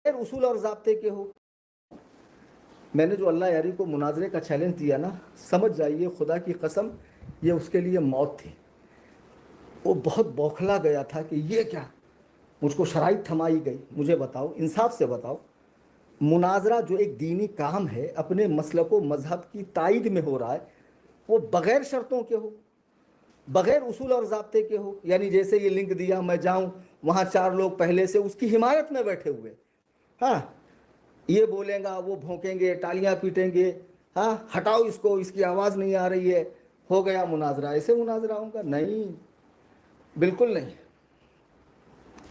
उसूल और ज़ाब्ते के हो। मैंने जो अल्लाह यारी को मुनाजरे का चैलेंज दिया ना, समझ जाइए खुदा की कसम ये उसके लिए मौत थी। वो बहुत बौखला गया था कि ये क्या, मुझको शराइत थमाई गई। मुझे बताओ, इंसाफ से बताओ, मुनाजरा जो एक दीनी काम है, अपने मसलक व मजहब की तायद में हो रहा है, वो बग़ैर शर्तों के हो, बग़ैर उसूल और ज़ाब्ते के हो। यानी जैसे ये लिंक दिया, मैं जाऊं वहाँ 4 लोग पहले से उसकी हिमायत में बैठे हुए, हाँ, ये बोलेगा, वो भौंकेंगे, तालियां पीटेंगे, हाँ हटाओ इसको, इसकी आवाज़ नहीं आ रही है, हो गया मुनाजरा। ऐसे मुनाजरा होगा? नहीं, बिल्कुल नहीं।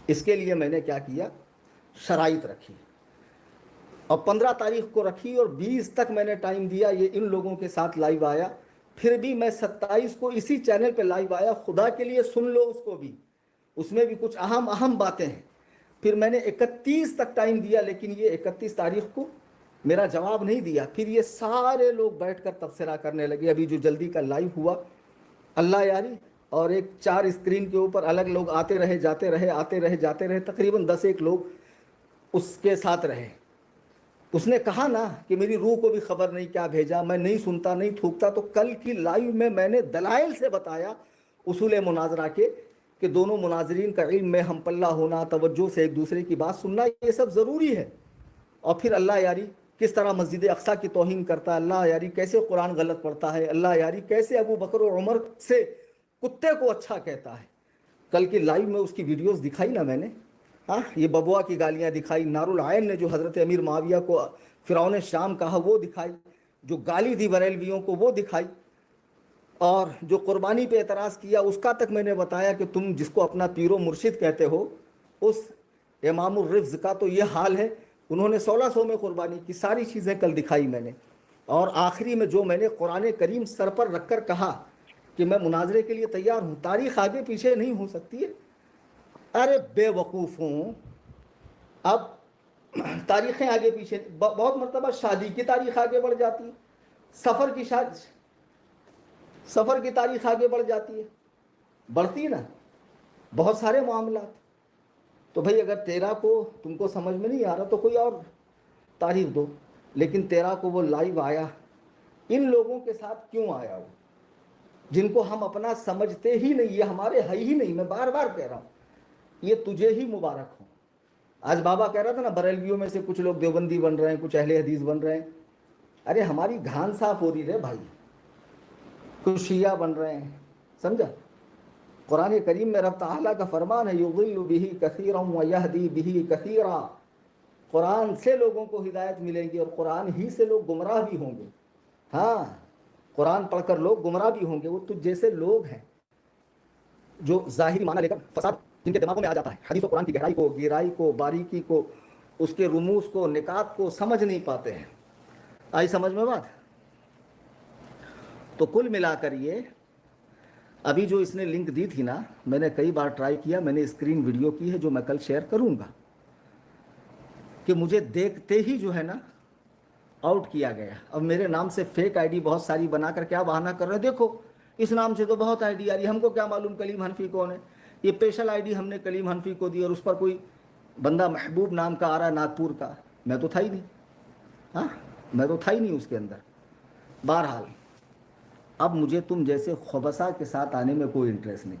इसके लिए मैंने क्या किया, शराइत रखी और 15 तारीख को रखी और 20 तक मैंने टाइम दिया। ये इन लोगों के साथ लाइव आया, फिर भी मैं 27 को इसी चैनल पे लाइव आया। खुदा के लिए सुन लो उसको भी, उसमें भी कुछ अहम अहम बातें हैं। फिर मैंने 31 तक टाइम दिया, लेकिन ये 31 तारीख को मेरा जवाब नहीं दिया। फिर ये सारे लोग बैठकर तबसरा करने लगे। अभी जो जल्दी का लाइव हुआ, अल्लाह यारी, और एक 4 स्क्रीन के ऊपर अलग लोग आते रहे जाते रहे, आते रहे जाते रहे, तकरीबन 10 लोग उसके साथ रहे। उसने कहा ना कि मेरी रूह को भी खबर नहीं क्या भेजा, मैं नहीं सुनता नहीं थूकता। तो कल की लाइव में मैंने दलाइल से बताया उसूल मुनाजरा के कि दोनों मुनाजरीन का इल्म में हम पल्ला होना, तवज्जो से एक दूसरे की बात सुनना, ये सब ज़रूरी है। और फिर अल्लाह यारी किस तरह मस्जिद अक्सा की तौहीन करता है, अल्लाह यारी कैसे कुरान गलत पढ़ता है, अल्लाह यारी कैसे अबू बकर और उमर से कुत्ते को अच्छा कहता है। कल की लाइव में उसकी वीडियोस दिखाई ना मैंने, हाँ, ये बबुआ की गालियाँ दिखाई, नारुल आयन ने जो हज़रत अमीर माविया को फ़िरौन शाम कहा वो दिखाई, जो गाली दी बरेलवियों को वो दिखाई, और जो कुर्बानी पे एतराज़ किया उसका तक मैंने बताया कि तुम जिसको अपना पीरो मुर्शिद कहते हो, उस इमामुर रिफ्ज़ का तो ये हाल है। उन्होंने 1600 में कुर्बानी की। सारी चीज़ें कल दिखाई मैंने। और आखिरी में जो मैंने कुरान करीम सर पर रख कर कहा कि मैं मुनाजरे के लिए तैयार हूँ, तारीख आगे पीछे नहीं हो सकती है। अरे बेवकूफ़ों, अब तारीखें आगे पीछे, बहुत मरतबा शादी की तारीख आगे बढ़ जाती है, सफ़र की तारीख आगे बढ़ जाती है, बढ़ती ना, बहुत सारे मामलात। तो भाई अगर 13 को तुमको समझ में नहीं आ रहा तो कोई और तारीख दो, लेकिन 13 को वो लाइव आया। इन लोगों के साथ क्यों आया वो, जिनको हम अपना समझते ही नहीं, ये हमारे है ही नहीं। मैं बार बार कह रहा हूँ, ये तुझे ही मुबारक हो। आज बाबा कह रहा था ना, बरेलवियों में से कुछ लोग देवबंदी बन रहे हैं, कुछ अहले हदीस बन रहे हैं। अरे हमारी घान साफ हो रही है भाई, कुछ शिया बन रहे हैं, समझा। कुरान करीम में रब ताला का फरमान है, युज़िल्लु बिही कसीरन व यहदी बिही कसीरा। कुरान से लोगों को हिदायत मिलेगी और कुरान ही से लोग गुमराह भी होंगे। हाँ, कुरान पढ़कर लोग गुमराह भी होंगे। वो तुझ जैसे लोग हैं जो ज़ाहिरी माना लेकर फसाद जिनके दिमागों में आ जाता है, हदीस और कुरान की गहराई को, गहराई को, बारीकी को, उसके रुमूस को, निकात को समझ नहीं पाते हैं। आई समझ में बात? तो कुल मिलाकर ये अभी जो इसने लिंक दी थी ना, मैंने कई बार ट्राई किया, मैंने स्क्रीन वीडियो की है जो मैं कल शेयर करूंगा, कि मुझे देखते ही जो है ना आउट किया गया। अब मेरे नाम से फेक आईडी बहुत सारी बनाकर क्या बहाना कर रहे हैं, देखो इस नाम से तो बहुत आईडी आ रही है, हमको क्या मालूम कलीम हनफी कौन है। ये स्पेशल आईडी हमने कलीम हनफी को दी और उस पर कोई बंदा महबूब नाम का आ रहा है नागपुर का, मैं तो था ही नहीं, हाँ, मैं तो था ही नहीं उसके अंदर। बहरहाल अब मुझे तुम जैसे खुबसा के साथ आने में कोई इंटरेस्ट नहीं।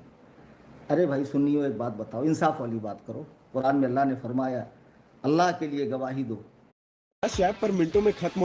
अरे भाई सुनियो, एक बात बताओ, इंसाफ वाली बात करो। कुरान में अल्लाह ने फरमाया, अल्लाह के लिए गवाही दो। ऐप पर मिनटों में खत्म